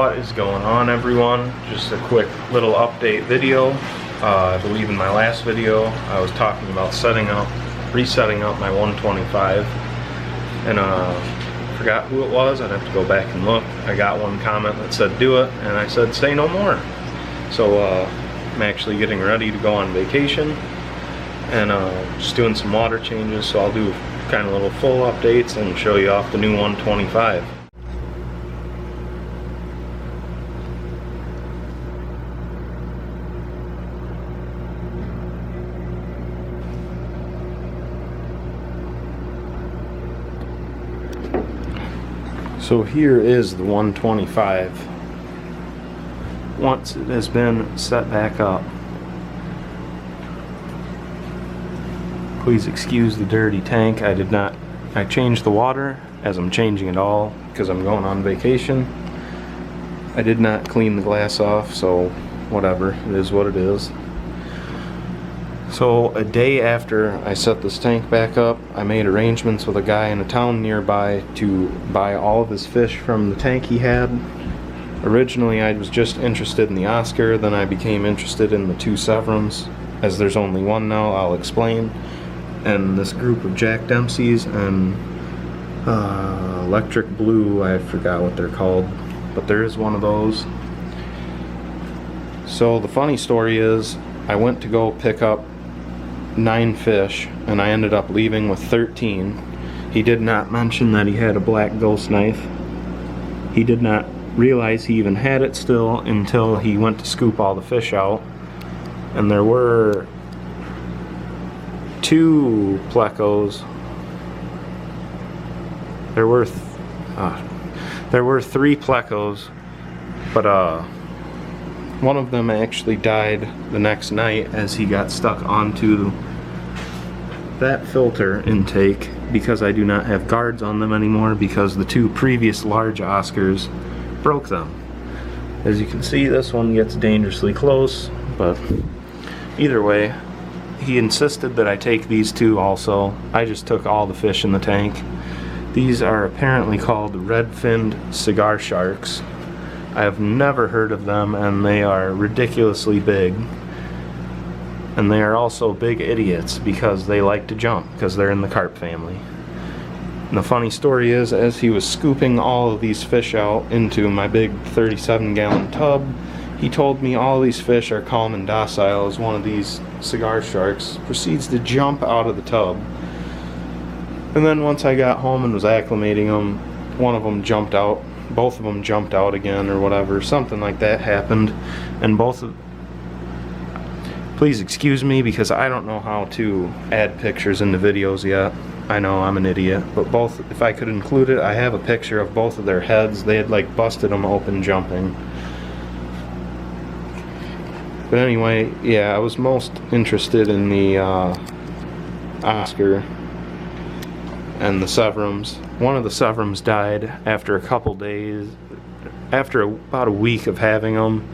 What is going on, everyone? Just a quick little update video. I believe in my last video I was talking about resetting up my 125, and forgot who it was. I'd have to go back and look. I got one comment that said do it, and I said say no more. So I'm actually getting ready to go on vacation and just doing some water changes, so I'll do kind of little full updates and show you off the new 125. So here is the 125 once it has been set back up. Please excuse the dirty tank. I changed the water as I'm changing it all because I'm going on vacation. I did not clean the glass off, so whatever, it is what it is. So a day after I set this tank back up, I made arrangements with a guy in a town nearby to buy all of his fish from the tank he had. Originally I was just interested in the Oscar, then I became interested in the two Sevrums. As there's only one now, I'll explain. And this group of Jack Dempsey's and Electric Blue, I forgot what they're called, but there is one of those. So the funny story is, I went to go pick up 9 fish and I ended up leaving with 13. He did not mention that he had a black ghost knife. He did not realize he even had it still until he went to scoop all the fish out. And there were 2 plecos. There were 3 plecos, but one of them actually died the next night as he got stuck onto that filter intake because I do not have guards on them anymore because the 2 previous large Oscars broke them. As you can see, this one gets dangerously close, but either way, he insisted that I take these 2 also. I just took all the fish in the tank. These are apparently called red-finned cigar sharks. I have never heard of them, and they are ridiculously big. And they are also big idiots because they like to jump because they're in the carp family. And the funny story is, as he was scooping all of these fish out into my big 37-gallon tub, he told me all these fish are calm and docile as one of these cigar sharks proceeds to jump out of the tub. And then once I got home and was acclimating them, one of them jumped out. Both of them jumped out again or whatever. Something like that happened. And please excuse me because I don't know how to add pictures into videos yet. I know I'm an idiot, but if I could include it, I have a picture of both of their heads. They had like busted them open jumping. But anyway, yeah, I was most interested in the Oscar and the Sevrums. One of the Sevrums died after a couple days, after about a week of having them.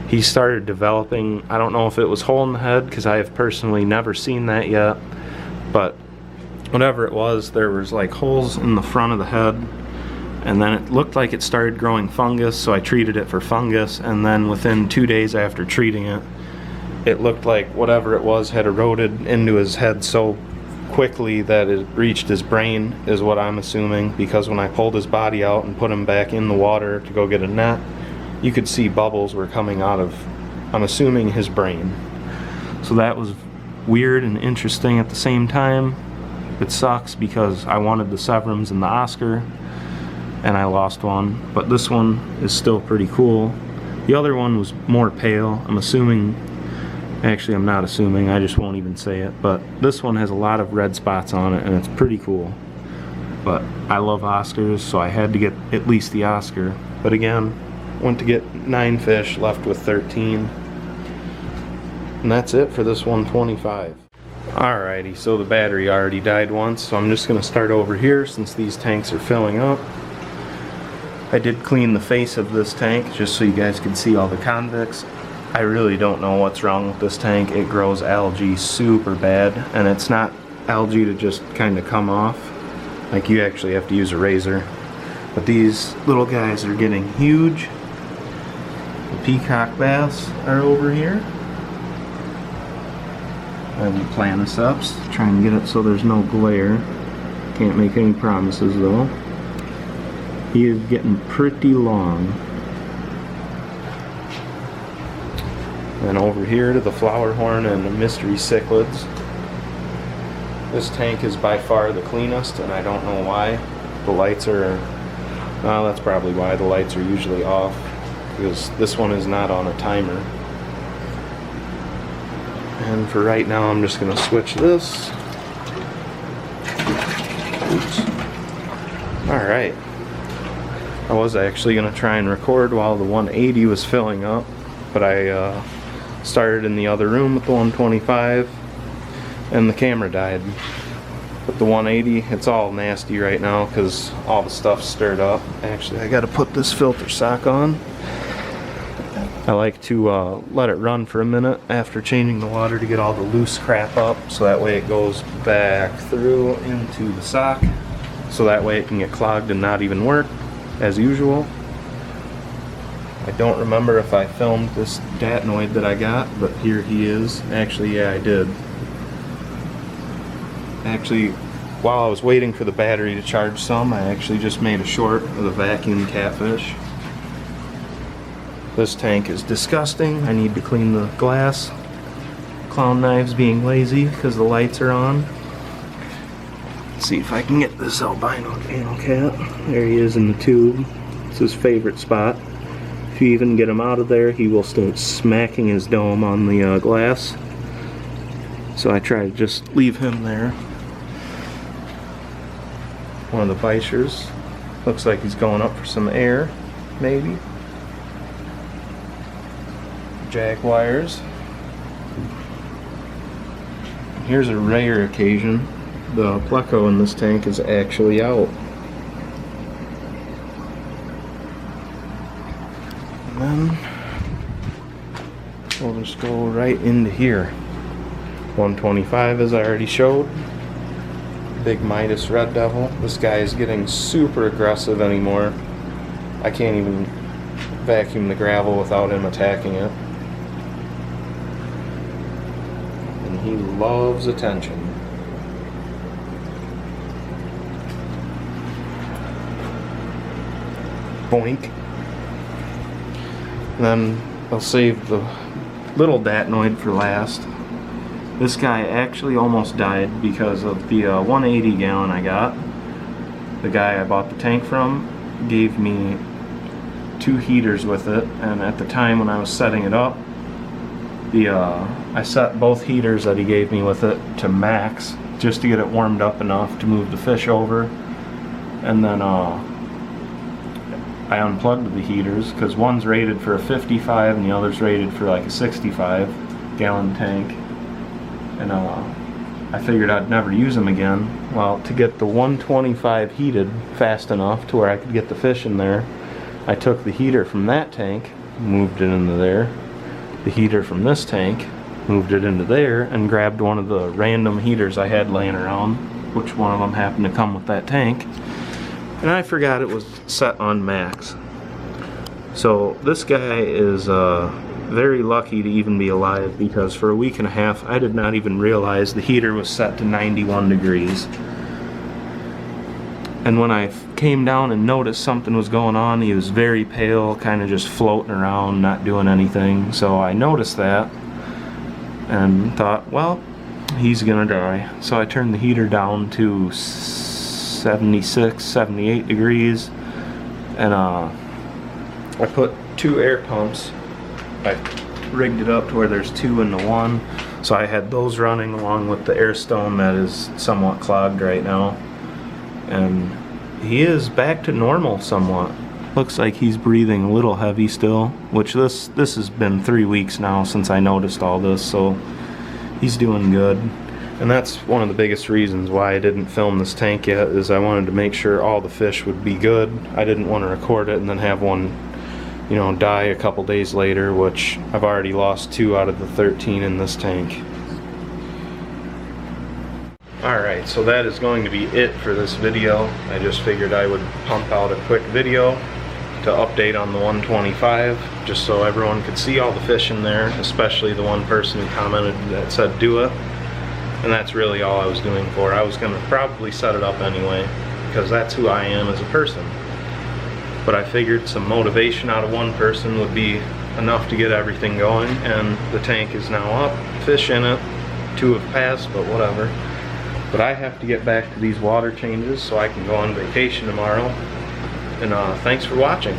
He started developing, I don't know if it was hole in the head, because I have personally never seen that yet, but whatever it was, there was like holes in the front of the head, and then it looked like it started growing fungus, so I treated it for fungus, and then within 2 days after treating it, it looked like whatever it was had eroded into his head so quickly that it reached his brain, is what I'm assuming, because when I pulled his body out and put him back in the water to go get a net, you could see bubbles were coming out of, I'm assuming, his brain. So that was weird and interesting at the same time. It sucks because I wanted the Sevrums and the Oscar and I lost one, but this one is still pretty cool. The other one was more pale. I'm assuming, actually I'm not assuming, I just won't even say it, but this one has a lot of red spots on it and it's pretty cool. But I love Oscars, so I had to get at least the Oscar. But again, went to get 9 fish, left with 13. And that's it for this 125. Alrighty, so the battery already died once, so I'm just going to start over here since these tanks are filling up. I did clean the face of this tank just so you guys can see all the convicts. I really don't know what's wrong with this tank. It grows algae super bad, and it's not algae to just kind of come off. Like, you actually have to use a razor. But these little guys are getting huge, The peacock bass are over here. And the planiceps, try and get it so there's no glare. Can't make any promises though. He is getting pretty long. And over here to the flower horn and the mystery cichlids. This tank is by far the cleanest, and I don't know why. The lights are, well, that's probably why the lights are usually off, because this one is not on a timer. And for right now, I'm just going to switch this. Oops. Alright. I was actually going to try and record while the 180 was filling up, but I started in the other room with the 125, and the camera died. But the 180, it's all nasty right now because all the stuff's stirred up. Actually, I got to put this filter sock on. I like to let it run for a minute after changing the water to get all the loose crap up, so that way it goes back through into the sock, so that way it can get clogged and not even work as usual. I don't remember if I filmed this datnoid that I got, but here he is. Actually, yeah, I did. Actually, while I was waiting for the battery to charge some, I actually just made a short with a vacuum catfish. This tank is disgusting. I need to clean the glass. Clown knives being lazy because the lights are on. Let's see if I can get this albino channel cat. There he is in the tube. It's his favorite spot. If you even get him out of there, he will start smacking his dome on the glass. So I try to just leave him there. One of the bichers. Looks like he's going up for some air, maybe. Jaguars. Here's a rare occasion. The pleco in this tank is actually out. And then we'll just go right into here. 125, as I already showed. Big Midas Red Devil. This guy is getting super aggressive anymore. I can't even vacuum the gravel without him attacking it. And he loves attention. Boink. And then I'll save the little datnoid for last. This guy actually almost died because of the 180 gallon I got. The guy I bought the tank from gave me 2 heaters with it, and at the time when I was setting it up, I set both heaters that he gave me with it to max just to get it warmed up enough to move the fish over. And then I unplugged the heaters because one's rated for a 55 and the other's rated for like a 65 gallon tank. And I figured I'd never use them again. Well, to get the 125 heated fast enough to where I could get the fish in there, I took the heater from that tank, moved it into there. The heater from this tank, moved it into there, and grabbed one of the random heaters I had laying around, which one of them happened to come with that tank. And I forgot it was set on max. So this guy is very lucky to even be alive, because for a week and a half I did not even realize the heater was set to 91 degrees. And when I came down and noticed something was going on, he was very pale, kind of just floating around, not doing anything. So I noticed that and thought, well, he's gonna die. So I turned the heater down to 76, 78 degrees, and I put 2 air pumps. I rigged it up to where there's 2 in the one, so I had those running along with the air stone that is somewhat clogged right now. And he is back to normal somewhat. Looks like he's breathing a little heavy still, which this has been 3 weeks now since I noticed all this, so he's doing good. And that's one of the biggest reasons why I didn't film this tank yet, is I wanted to make sure all the fish would be good. I didn't want to record it and then have one, you know, die a couple days later, which I've already lost 2 out of the 13 in this tank. Alright, so that is going to be it for this video. I just figured I would pump out a quick video. to update on the 125, just so everyone could see all the fish in there, especially the one person who commented that said do it. And that's really all I was doing for. I was going to probably set it up anyway, because that's who I am as a person. But I figured some motivation out of one person would be enough to get everything going, and the tank is now up, fish in it, 2 have passed, but whatever. But I have to get back to these water changes so I can go on vacation tomorrow. And thanks for watching.